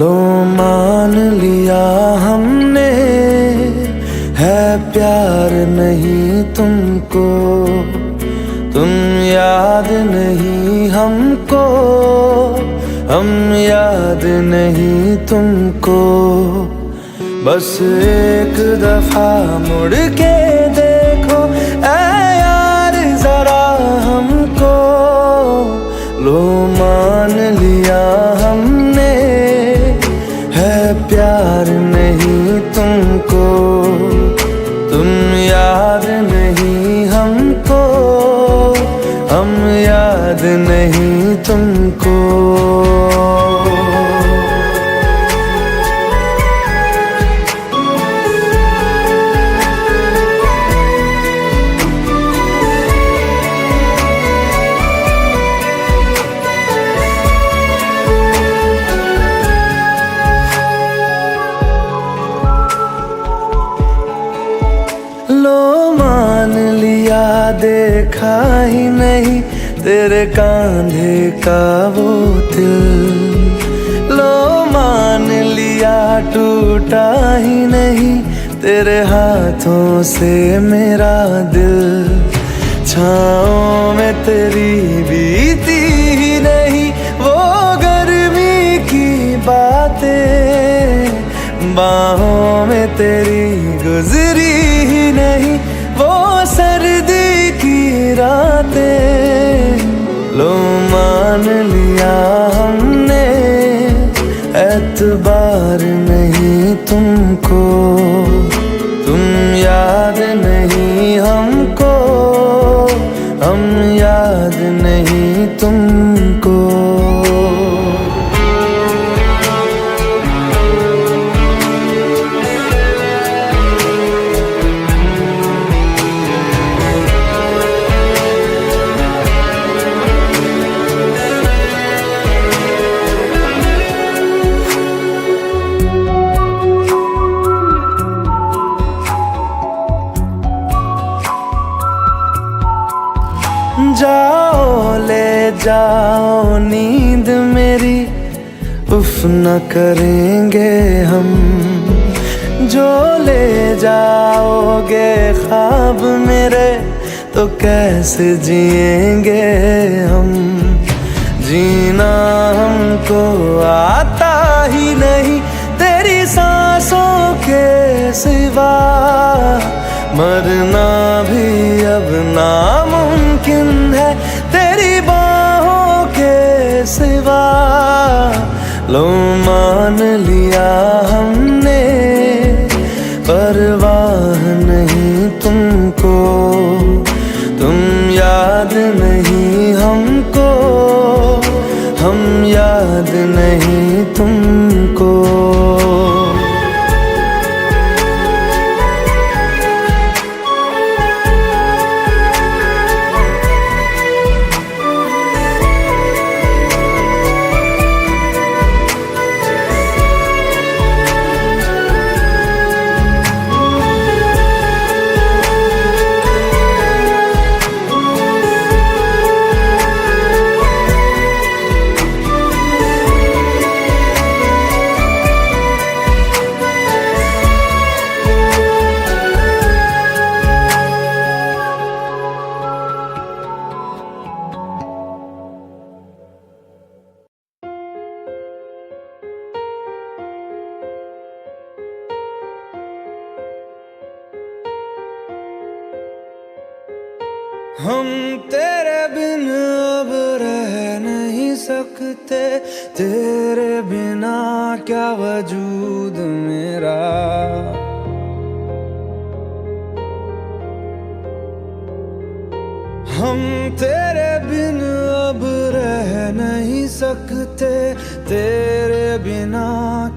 लो मान लिया हमने, है प्यार नहीं तुमको, तुम याद नहीं हमको, हम याद नहीं तुमको। बस एक दफा मुड़ के देखो ऐ यार जरा हमको, लो मान लिया हमने, है प्यार नहीं तुमको, तुम याद नहीं हमको, हम याद नहीं तुमको। लो मान लिया देखा ही नहीं तेरे कांधे का वो दिल, लो मान लिया टूटा ही नहीं तेरे हाथों से मेरा दिल। छाँव में तेरी बीती ही नहीं वो गर्मी की बातें, बाहों में तेरी गुजरी ही नहीं वो सर्दी की रातें। लो मान लिया हमने, एतबार नहीं तुमको, तुम याद नहीं हमको, हम याद नहीं तुमको। जाओ ले जाओ नींद मेरी, उफ न करेंगे हम, जो ले जाओगे ख्वाब मेरे तो कैसे जिएंगे हम। जीना हमको आता ही नहीं तेरी सांसों के सिवा, मरना भी अब नामुमकिन है तेरी बाहों के सिवा। लो मान लिया हमने, परवाह नहीं तुमको, तुम याद नहीं हमको, हम याद नहीं तुमको। हम तेरे बिन अब रह नहीं सकते, तेरे बिना क्या वजूद मेरा। हम तेरे बिन अब रह नहीं सकते, तेरे बिना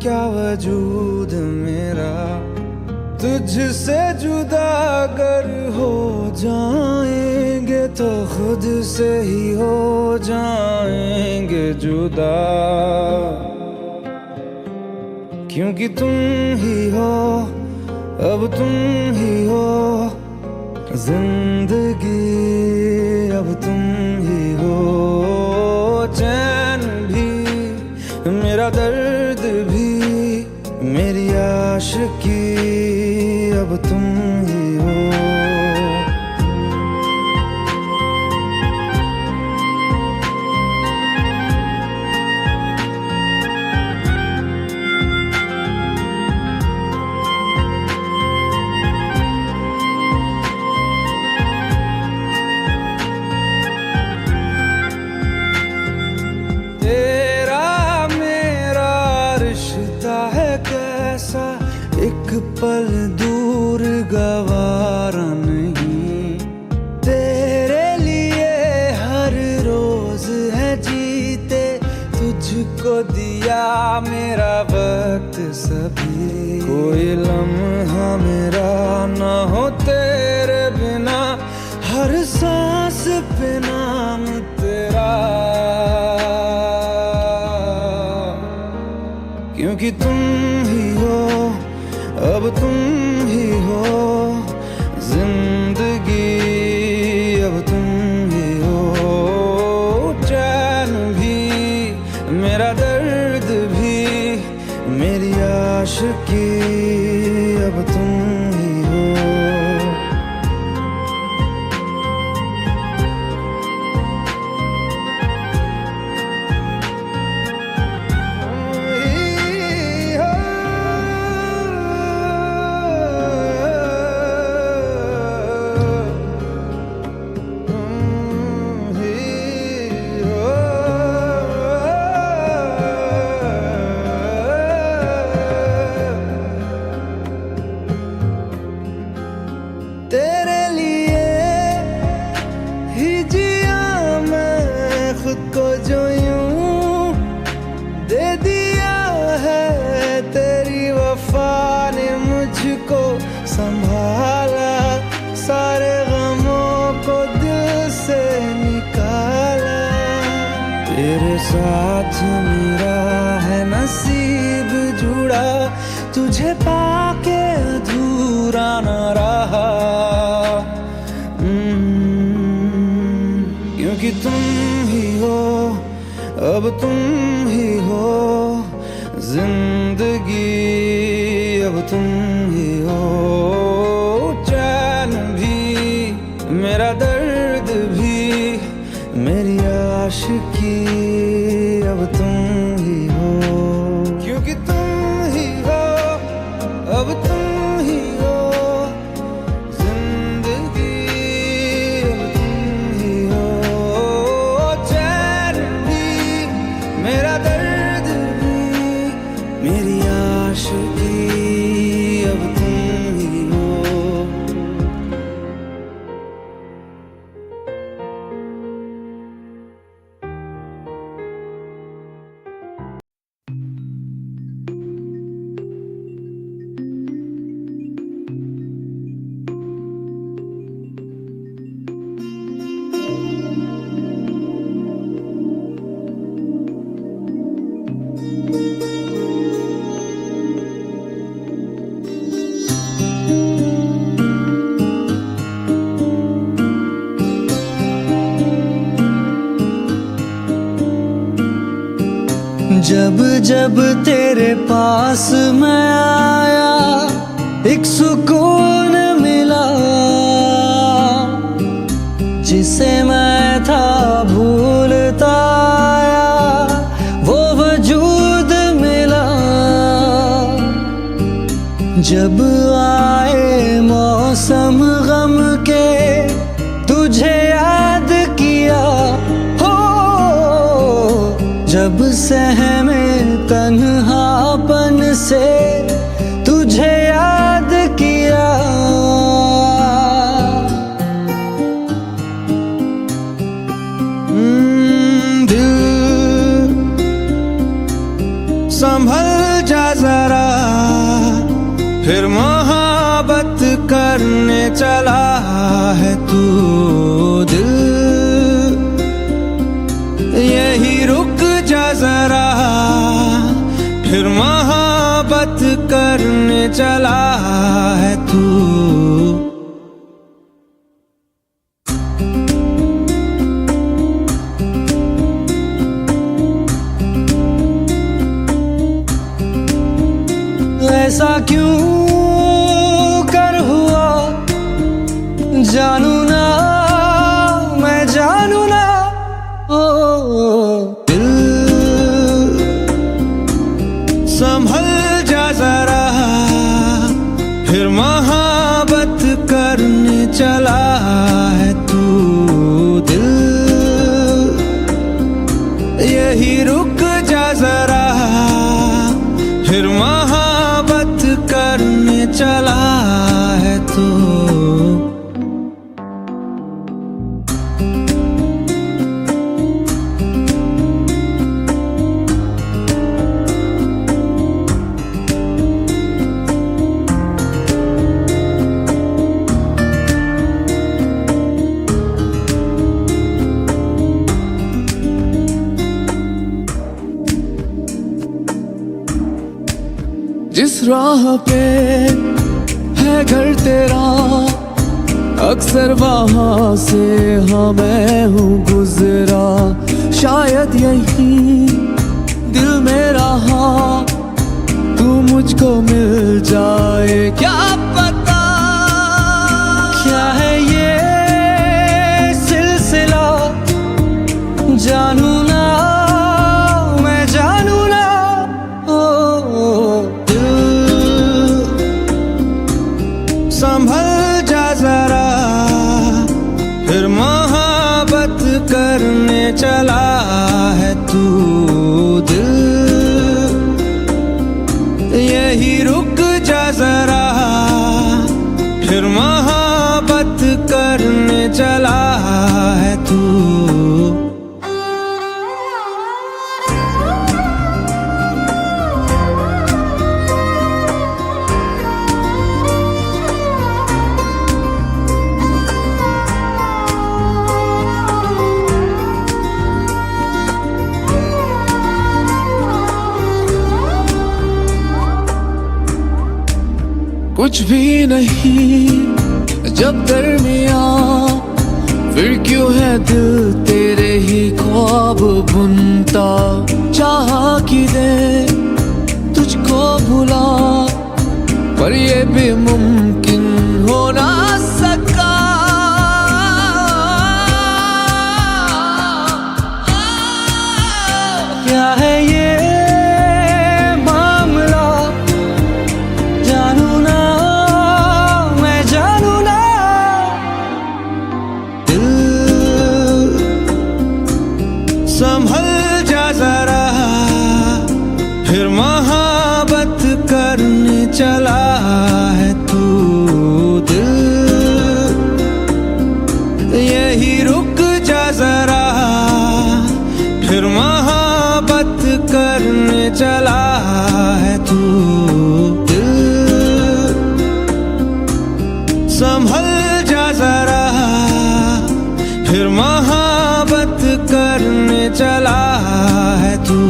क्या वजूद मेरा। तुझसे जुदा अगर हो जाएंगे तो खुद से ही हो जाएंगे जुदा, क्योंकि तुम ही हो अब तुम ही हो जिंदगी, अब तुम ही हो चैन भी मेरा दर्द भी। मेरी आशिकी अब तुम ही हो। एक पल दूर गवारा नहीं, तेरे लिए हर रोज है जीते, तुझको दिया मेरा वक्त सभी। कोई लम्हा मेरा ना हो तेरे बिना, हर सांस पे नाम तेरा, क्योंकि तुम ही हो अब तुम ही हो जिंदगी, अब तुम ही हो चैन भी, मेरा दर्द भी, मेरी आशिकी अब तुम ही हो। तेरे लिए ही जिया मैं खुद को, जो यूं दे दिया है तेरी वफा ने मुझको संभाला, सारे गमों को दिल से निकाला। तेरे साथ मेरा है नसीब जुड़ा, तुझे पाके अधूरा न रहा, क्योंकि तुम ही हो अब तुम ही हो जिंदगी, अब तुम ही हो चैन भी, मेरा दर्द भी, मेरी आशिकी अब तुम ही हो, क्योंकि तुम ही हो अब तुम ही हो जिंदगी, अब तुम ही हो चैन भी, मेरा दर्द भी, मेरी आशिकी अब तुम ही हो। जब जब तेरे पास मैं आया, एक सुकून मिला, जिसे मैं था भूलता आया, वो वजूद मिला। जब आए मौसम गम के, तुझे याद किया, जब सहमे तन्हापन से, तुझे याद किया। दिल संभल जा जरा, फिर मोहब्बत करने चला है तू। दिल यही रुक जा जरा, फिर मोहब्बत करने चला है तू। ऐसा क्यों कर हुआ, जानू ना मैं जानू ना। ओ दिल संभल जा जरा, फिर मोहब्बत करने चला है तू। दिल यही रुक जा जरा, फिर मोहब्बत करने चला है तू। जिस राह पे है घर तेरा, अक्सर वहां से हाँ मैं हूँ गुजरा। शायद यही दिल में रहा, तू मुझको मिल जाए क्या पता। क्या है ये सिलसिला, जानू ना मैं जानू ना। संभल जा जरा, फिर मोहब्बत करने चला है तू। दिल यही रुक जा जरा, फिर मोहब्बत करने चला है तू। कुछ भी नहीं जब दरमियाँ, फिर क्यों है दिल तेरे ही ख्वाब बुनता। चाहा कि दे तुझको भुला, पर ये भी मुमकिन हो ना सका। क्या है ये मामला, जानू ना मैं जानू ना। दिल संभल जा जरा, फिर मोहब्बत करने चला है तू। दिल यही रुक जा जरा, फिर मोहब्बत करने चला है तू। दिल संभल जा जरा, फिर मोहब्बत करने चला है तू।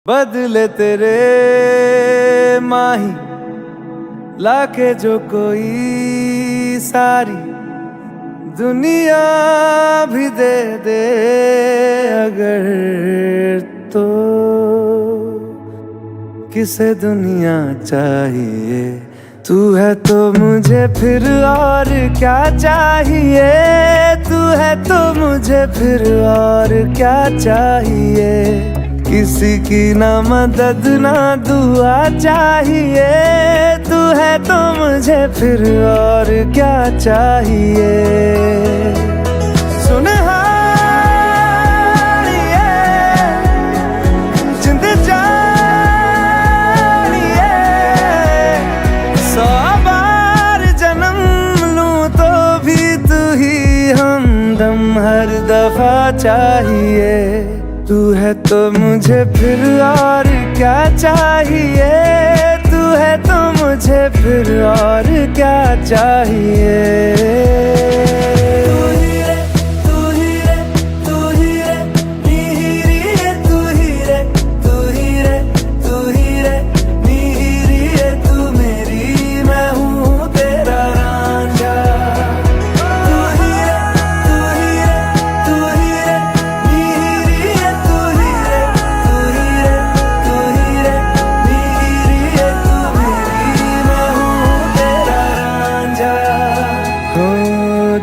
बदले तेरे माही लाके जो कोई सारी दुनिया भी दे दे अगर, तो किसे दुनिया चाहिए। तू है तो मुझे फिर और क्या चाहिए, तू है तो मुझे फिर और क्या चाहिए। किसी की ना मदद ना दुआ चाहिए, तू है तो मुझे फिर और क्या चाहिए। सुनहारिए जिंद जानिए, 100 बार जन्म लूं तो भी तू ही हमदम हर दफा चाहिए। तू है तो मुझे फिर और क्या चाहिए, तू है तो मुझे फिर और क्या चाहिए। तू ही रे, तू ही रे, तू ही रे, नी ही रे, तू ही रे,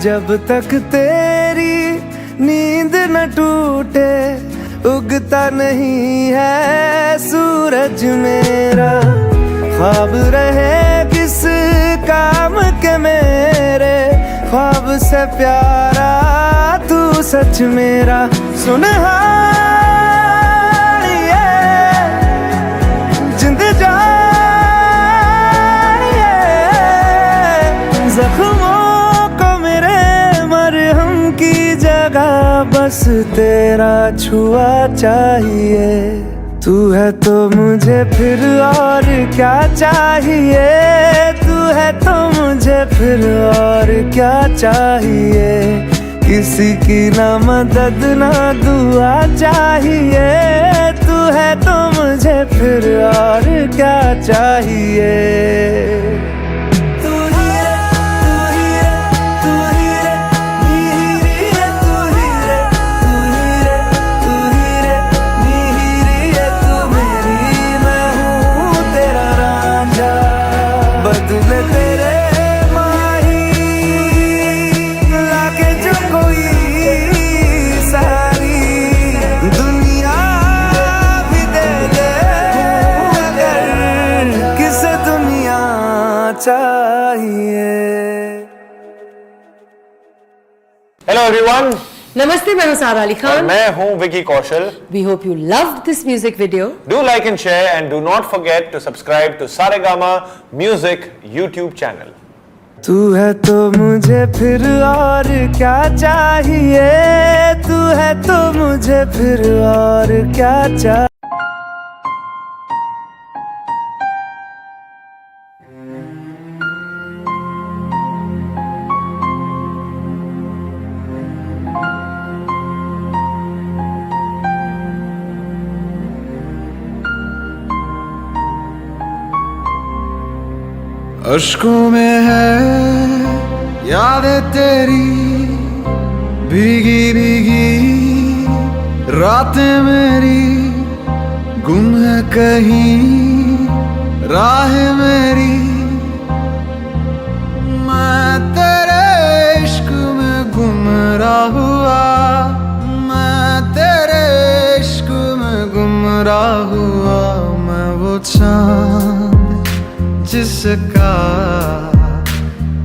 जब तक तेरी नींद न टूटे उगता नहीं है सूरज मेरा। ख्वाब रहे किस काम के मेरे, ख्वाब से प्यारा तू सच मेरा। सुनहार ये जिंद जान ये, जख्मों को मेरे मरहम की जगह बस तेरा छुआ चाहिए। तू है तो मुझे फिर और क्या चाहिए, तू है तो मुझे फिर और क्या चाहिए। किसी की ना मदद ना दुआ चाहिए, तू है तो मुझे फिर और क्या चाहिए। Hello everyone. नमस्ते, मैं हूं सारा अली खान। मैं हूं Vicky Kaushal. We hope you loved this music video. Do like and share and do not forget to subscribe to Saregama Music YouTube channel. तू है तो मुझे फिर और क्या चाहिए, तू है तो मुझे फिर और क्या चाहिए। अश्कों में है यादें तेरी, भीगी भीगी रातें मेरी, गुम है कहीं राह मेरी। मैं तेरे इश्क में गुमराह हुआ, मैं तेरे इश्क में गुमराह हुआ। मैं वो चाँद जिसका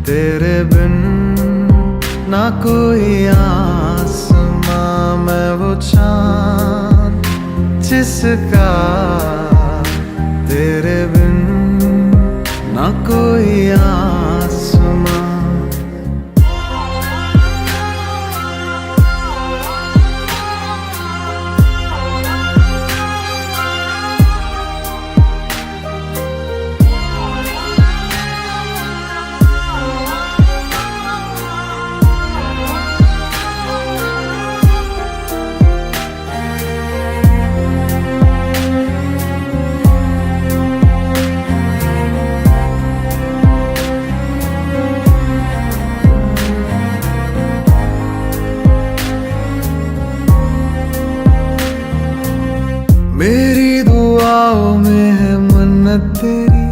तेरे बिन ना कोई आसमां। मैं वो चाँद जिसका तेरे बिन ना कोई आसमां। मेरी दुआओं में है मन्नत तेरी,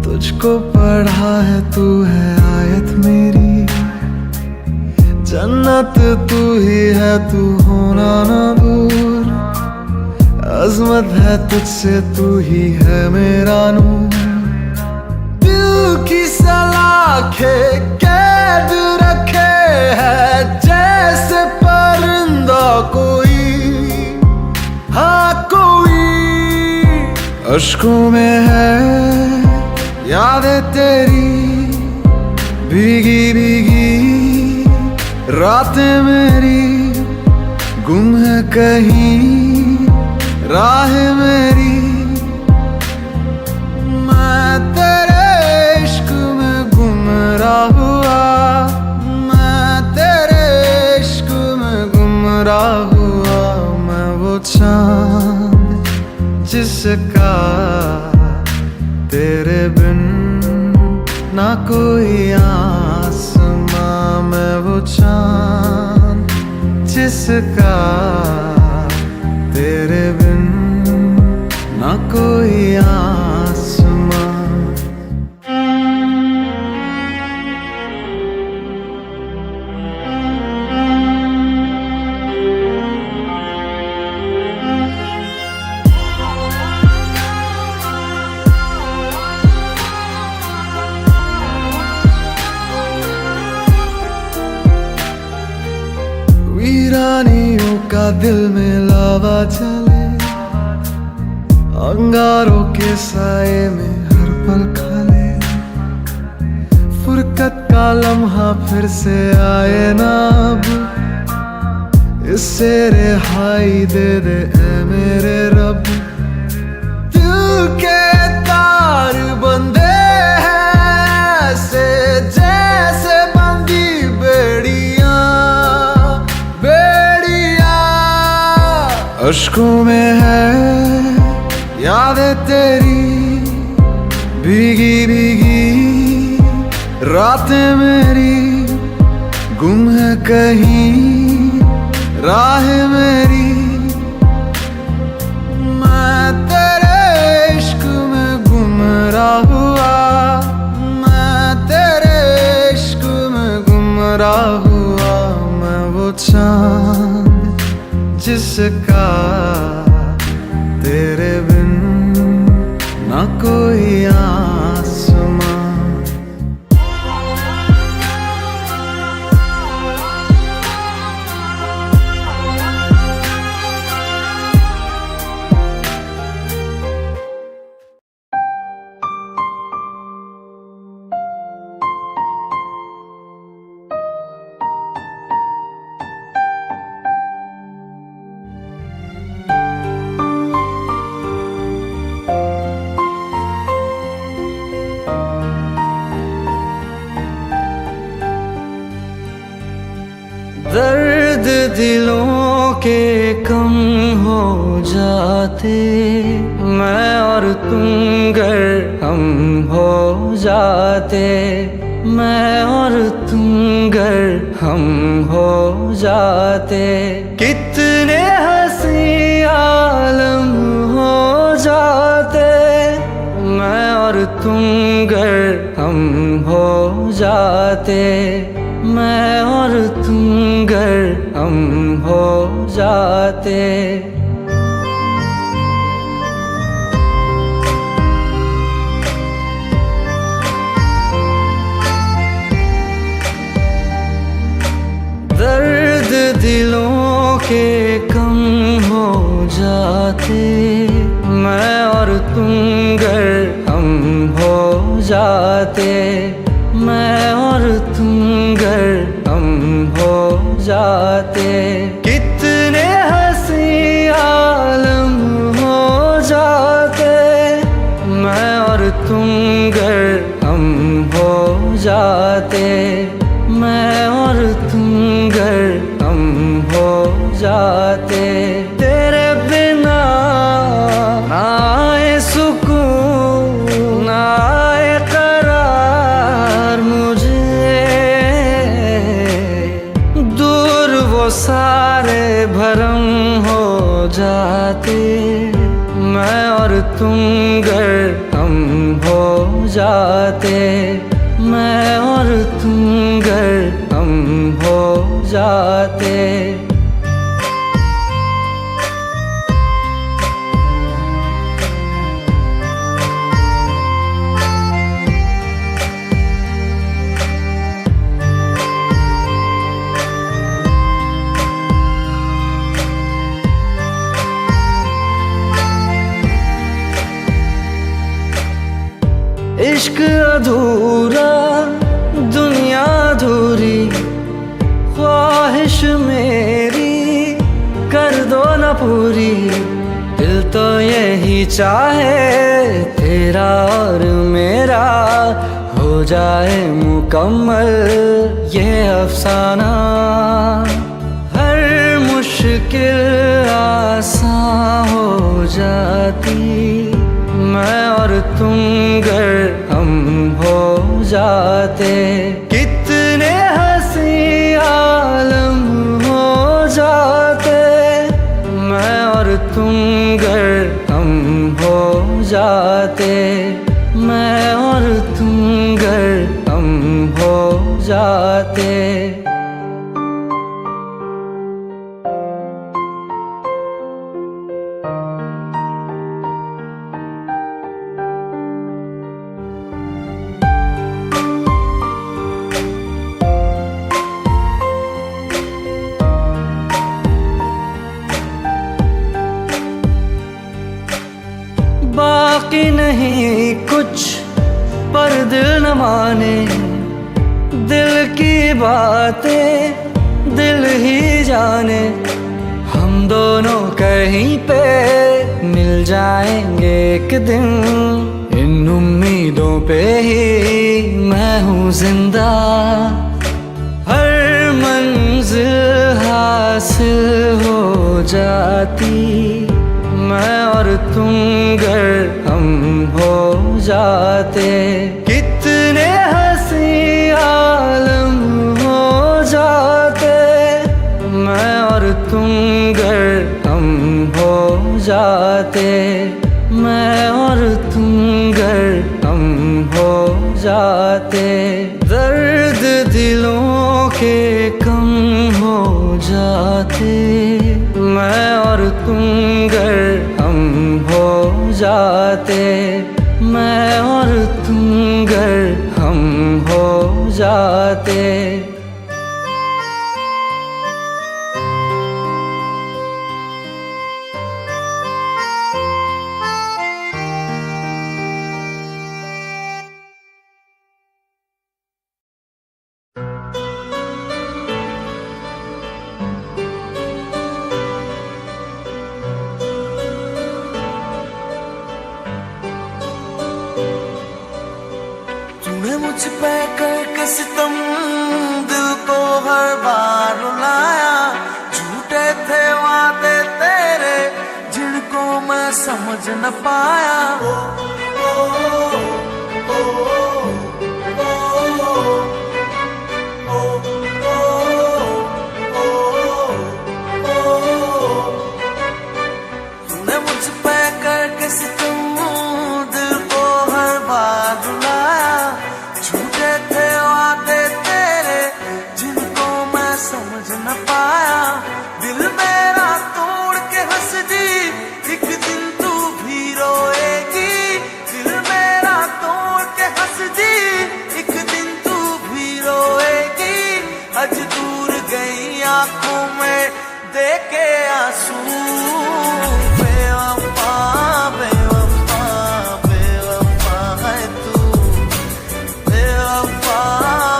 तुझको पढ़ा है तू है आयत मेरी। जन्नत तू ही है, तू होना ना दूर। अज़मत है तुझसे, तू ही है मेरा नूर। दिल की सलाखें कैद रखे है जैसे परिंदा कोई, हाँ कोई। अश्कों में है यादें तेरी, भीगी भीगी रातें मेरी, गुम है कहीं राह मेरी। मैं तेरे इश्क में गुमराह हुआ, मैं तेरे इश्क में गुमराह हुआ। मैं वो चाँद जिसका तेरे बिन ना कोई आसमां। मैं वो चाँद जिसका तेरे बिन ना कोई आसमां। दिल में लावा चले, अंगारों के साए में हर पल खले। फुरकत का लम्हा फिर से आए ना अब, इससे रिहाई दे दे ऐ मेरे रब। दिल के तार बंधे हैं ऐसे जैसे बंधी बेड़ियां, बेड़ियां। अश्कों में है यादें तेरी भीगी भीगी, रातें मेरी गुम है कहीं राह मेरी। मैं तेरे इश्क में गुमराह हुआ, मैं तेरे इश्क में गुमराह हुआ। मैं वो चांद जिसका तेरे बिन ना कोई आसमां। दर्द दिलों के कम हो जाते, मैं और तुम गर हम हो जाते, मैं और तुम गर हम हो जाते। कितने हंसी आलम हो जाते, मैं और तुम गर हम हो जाते, मैं और तुम गर हम हो जाते। दर्द दिलों के कम हो जाते, मैं और तुम गर हम हो जाते, मैं और तुम गर हम हो जाते। कितने हंसी आलम हो जाते, मैं और तुम गर हम हो जाते, मैं और तुम गर हम हो जाते। तेरे बिना ना आए सुकून ना आए करार मुझे, दूर वो सारे भरम हो जाते, मैं और तुम गर हम हो जाते, मैं और तुम गर हम हो जाते। इश्क अधूरा दुनिया अधूरी, ख्वाहिश मेरी कर दो न पूरी। दिल तो यही चाहे तेरा और मेरा हो जाए मुकम्मल ये अफसाना। हर मुश्किल आसान हो जाती, मैं और तुम गर हम हो जाते। कितने हंसी आलम हो जाते, मैं और तुम गर हम हो जाते, मैं और तुम गर हम हो जाते। बाकी नहीं कुछ पर दिल न माने, दिल की बातें दिल ही जाने। हम दोनों कहीं पे मिल जाएंगे एक दिन, इन उम्मीदों पे ही मैं हूँ जिंदा। हर मंजिल हासिल हो जाती, मैं और तुम गर हम हो जाते। कितने हंसी आलम हो जाते, मैं और तुम गर हम हो जाते। मैं और तुम गर हम हो जाते। दर्द दिलों के कम हो जाते, मैं और तुम गर हम हो जाते। मैं और तुम गर हम हो जाते। मुझ पे करके सितम दिल को हर बार रुलाया। झूठे थे वादे तेरे जिनको मैं समझ न पाया। तूने मुझ पे करके सितम दिल को हर बार रुलाया। झूठे थे वादे तेरे जिनको मैं समझ न पाया। दिल मेरा तोड़ के हंस दी, एक दिन तू भी रोएगी। दिल मेरा तोड़ के हंस दी, एक दिन तू भी रोएगी। आज दूर गई आंखों में देके आंसू। बेवफा बेवफा बेवफा है तू। बेवफा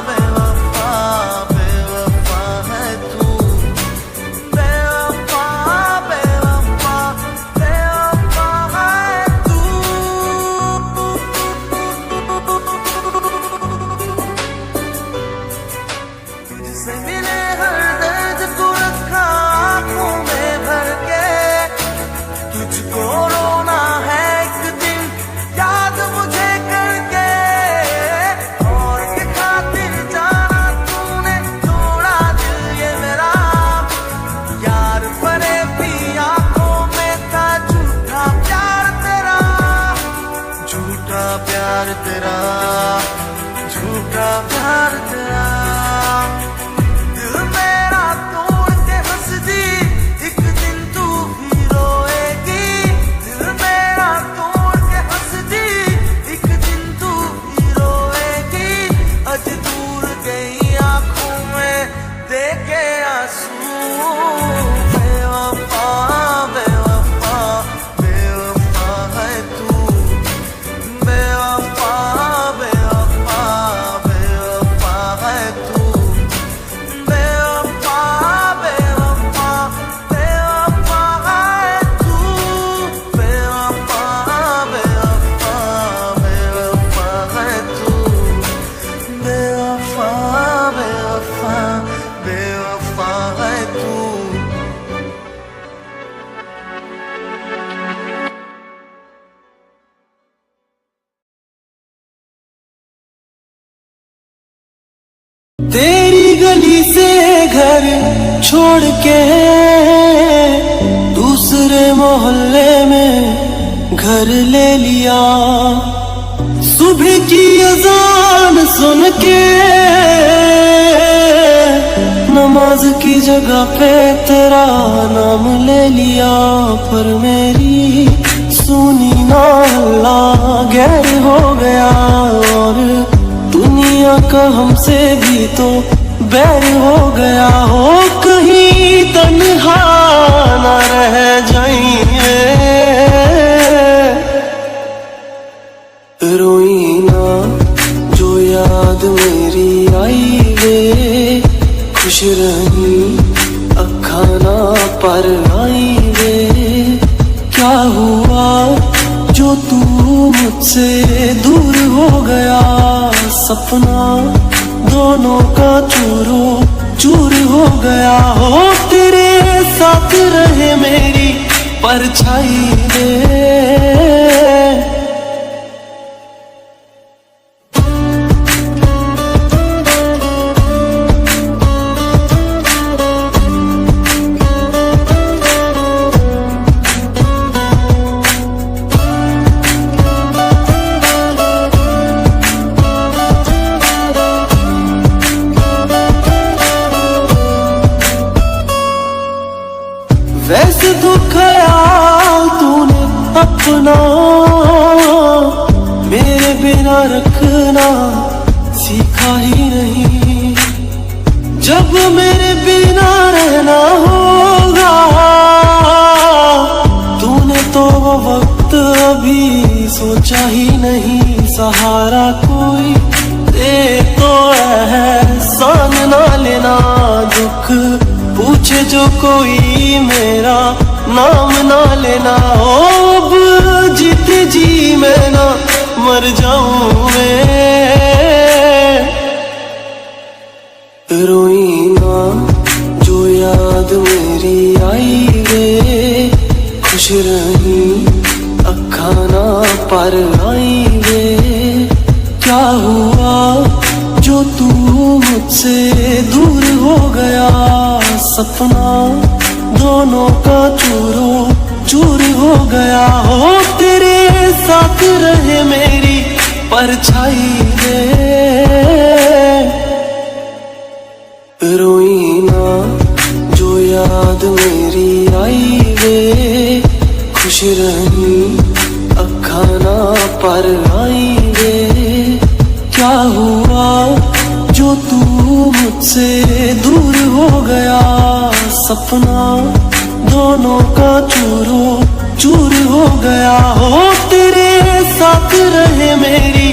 बेवफा बेवफा है तू। बेवफा बेवफा बेवफा है तू। तुझसे मिले हर दर्द को रखा आंखों में भर के। तुझको रोना है एक दिन याद मुझे करके। और के खातिर जाना तूने तोड़ा दिल ये मेरा। यार परे भी आंखों में था झूठा प्यार तेरा। झूठा प्यार तेरा, झूठा प्यार तेरा। दिल मेरा तोड़ के हंस दी, एक दिन तू भी रोएगी। दिल मेरा तोड़ के हंस दी, एक दिन तू भी रोएगी। आज दूर गई आंखों में देके आंसू। बेवफा बेवफा बेवफा है तू। बेवफा बेवफा बेवफा है तू। बेवफा बेवफा बेवफा है तू। बेवफा बेवफा बेवफा है तू। बेवफा बेवफा बेवफा है तू। तेरी गली से घर छोड़ के दूसरे मोहल्ले में घर ले लिया। सुबह की अजान सुन के नमाज की जगह पे तेरा नाम ले लिया। पर मेरी सुनी ना अल्लाह गैर हो गया। और दुनिया का हमसे भी तो बैर हो गया। हो कहीं तन्हा न रह जाइए। रही अखा ना पर आई वे, क्या हुआ जो तू मुझसे दूर हो गया। सपना दोनों का चूरो चूर हो गया। हो तेरे साथ रहे मेरी परछाई वे। वैसे तो ख्याल तूने अपना मेरे बिना रखना सीखा ही नहीं। जब मेरे बिना रहना होगा तूने तो वो वक्त अभी सोचा ही नहीं। सहारा कोई दे तो एहसान ना लेना, दुख पूछे जो कोई मेरा नाम ना लेना। ओ अब जीते जी मैं ना मर जाऊं मैं। रोई ना जो याद मेरी आई वे, खुश रही अखा ना पर आई वे। क्या हुआ जो तू मुझसे दूर हो गया। सपना दोनों का चूरो चूर हो गया। हो तेरे साथ रहे मेरी परछाई वे। रोई ना जो याद मेरी आई वे, खुश रही अखा ना पर आई वे। क्या हुआ जो तू मुझसे दूर हो गया। सपना दोनों का चूरो चूर हो गया। हो तेरे साथ रहे मेरी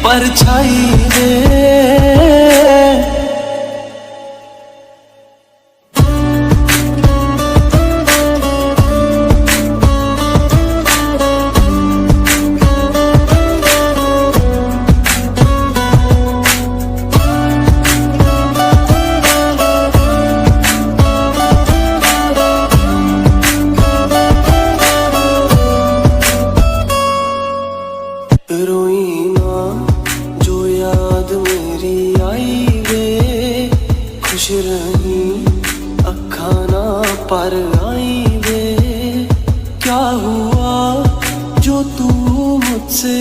परछाई वे। रोई ना जो याद मेरी आई वे, खुश रही अखा ना पर आई वे। क्या हुआ जो तू मुझसे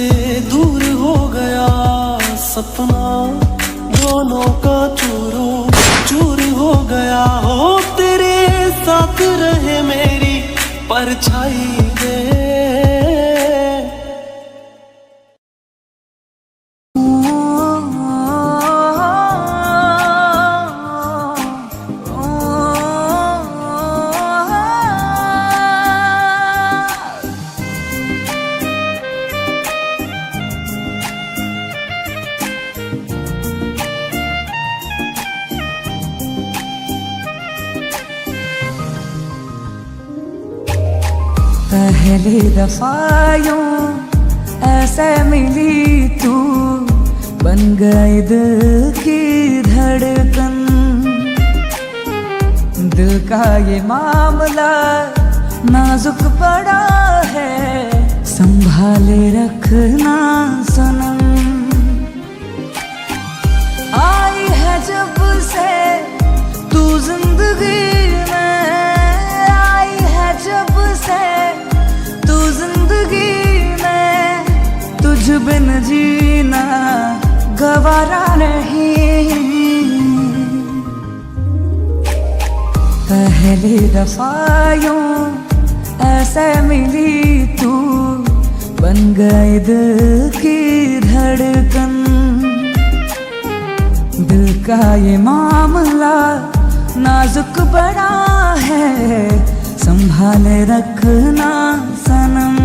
दूर हो गया। सपना दोनों का चूरो चूर हो गया। हो तेरे साथ रहे मेरी परछाई वे। पहली दफा यूं ऐसे मिली तू, बन गई दिल की धड़कन। दिल का ये मामला नाजुक पड़ा है, संभाले रखना सनम। आई है जब से तू जिंदगी में, आई है जब से तू जिंदगी में, तुझ बिन जीना गवारा नहीं। पहली दफा यूं ऐसे मिली तू, बन गई दिल की धड़कन। दिल का ये मामला नाजुक बड़ा है, संभाले रखना सनम।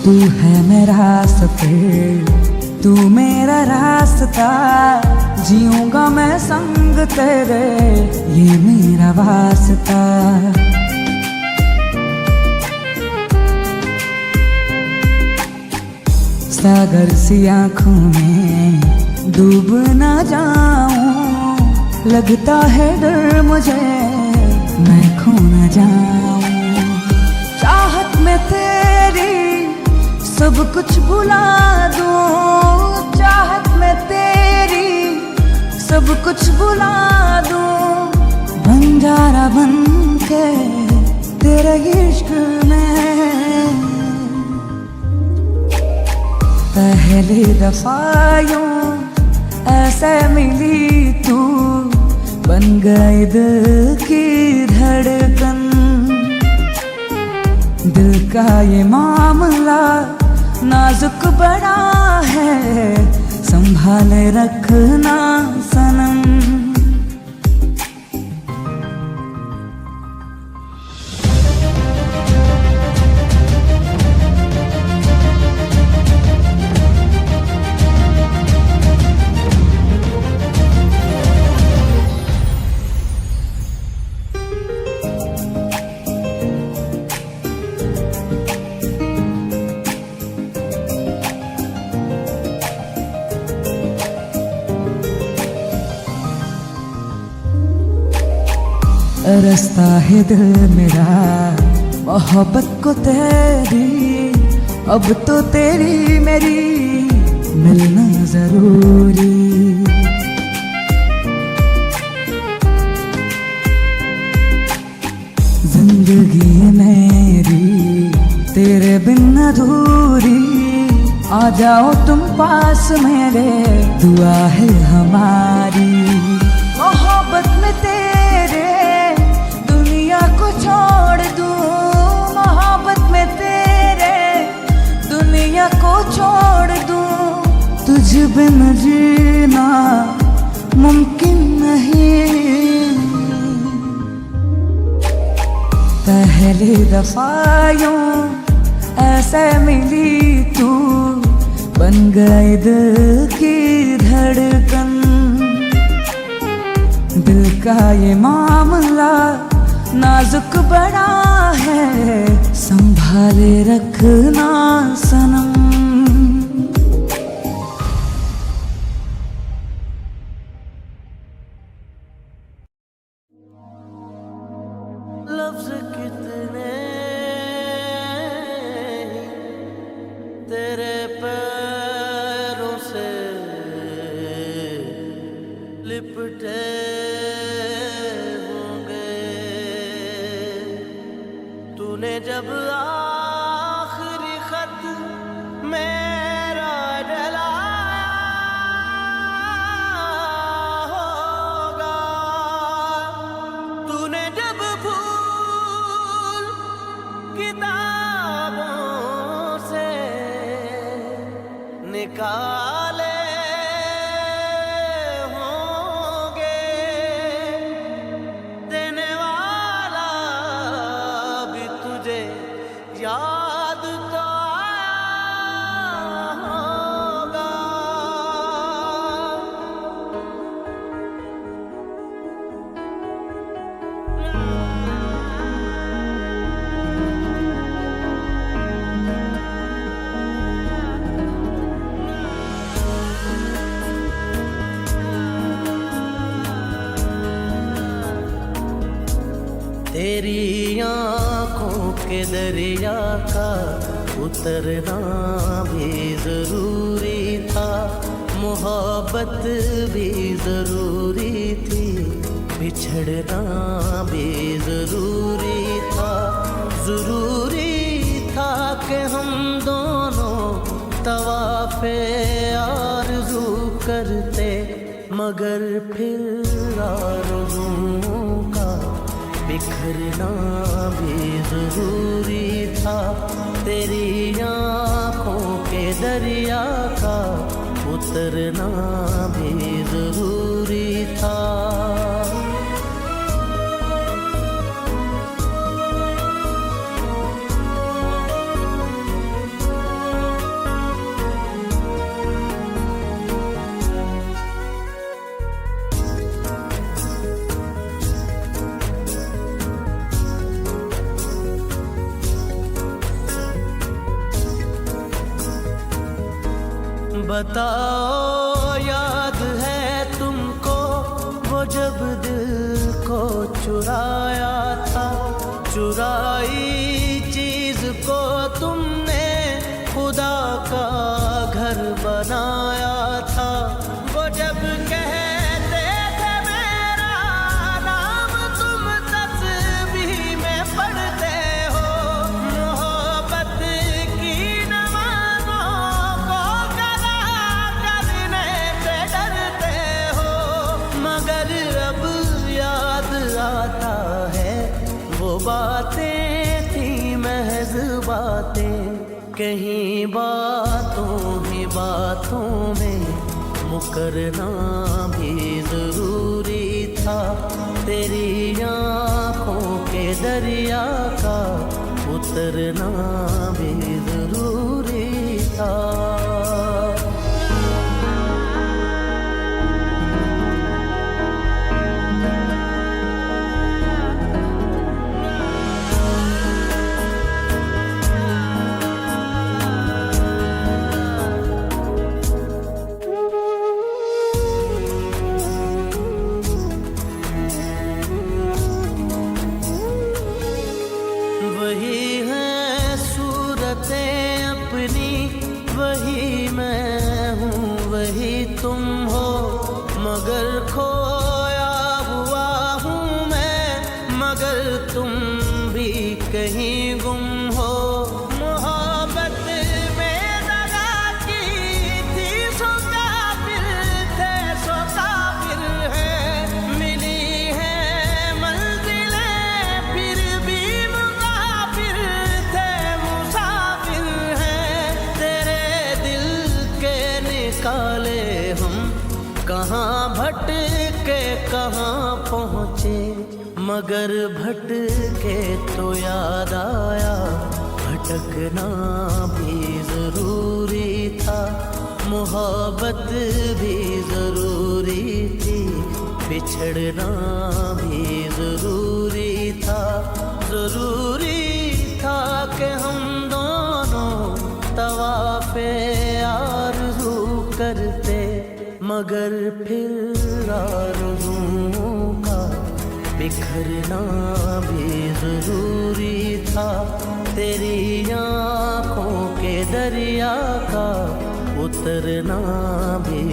तू है मेरा सफर, तू मेरा रास्ता, जीऊंगा मैं संग तेरे, ये मेरा वास्ता। सागर सी आँखों में डूब ना जाऊं, लगता है डर मुझे मैं खो न जाऊं। चाहत में तेरी सब कुछ भुला दूं, चाहत में तेरी सब कुछ भुला दूं, बंजारा बन के तेरे इश्क में। पहली दफा यूं ऐसे मिली तू, बन गई दिल की धड़कन। दिल का ये मामला नाजुक बड़ा है, संभाले रखना सनम। रास्ता है दिल मेरा मोहब्बत को तेरी, अब तो तेरी मेरी मिलना जरूरी। जिंदगी मेरी तेरे बिन अधूरी, आ जाओ तुम पास मेरे, दुआ है हमारी। मोहब्बत में तेरे दुनिया को छोड़ दूं, मोहब्बत में तेरे दुनिया को छोड़ दूं, तुझ बिन जीना मुमकिन नहीं। पहली दफा यूं ऐसे मिली तू, बन गई दिल की धड़कन। दिल का ये मामला नाजुक बड़ा है, संभाले रखना सनम। लफ्ज कितने तेरे पैरों से लिपटे होंगे, तूने जब आखिरी खत मेरा डलाया होगा, तूने जब फूल किताबों से निकाले होंगे, देने वाला भी तुझे याद तो आया होगा। तेरी आँखों के दरिया का उतरना भी जरूरी था, मोहब्बत भी जरूरी थी, बिछड़ना भी जरूरी था। जरूरी था कि हम दोनों तवाफ़े आरज़ू करते, मगर फिर आरज़ुओं का बिखरना भी जरूरी था। तेरी आँखों के दरिया का उतरना भी जरूरी था। बताओ याद है तुमको वो जब दिल को चुराया था, चुराई चीज को तुमने खुदा का घर बनाया था। वो जब कहते थे मेरा नाम तुम तस्बीह में पढ़ते हो, मोहब्बत की नमाज़ों को कदा करने से डरते हो। मगर अब याद आता है वो बातें थी महज बातें, कहीं बातों ही बातों में मुकरना भी जरूरी था। तेरी आँखों के दरिया का उतरना भी जरूरी था। वही है सूरतें अपनी, वही मैं हूँ वही तुम हो, मगर खोया हुआ हूँ मैं, मगर तुम भी कहीं गुम हो। मोहब्बत में दगा की थी सो काफिर थे, सो काफिर है। मिली है मंजिलें फिर भी मुसाफिर थे, मुसाफिर हैं। तेरे दिल के निकाले हम कहाँ भटके कहाँ पहुँचे, मगर भटके तो याद आया भटकना भी जरूरी था। मोहब्बत भी जरूरी थी, बिछड़ना भी जरूरी था। जरूरी था कि हम दोनों तवाफ़े आरज़ू करते, मगर फिर आरज़ुओं का बिखरना भी जरूरी था। तेरी आँखों के दरिया का उतरना भी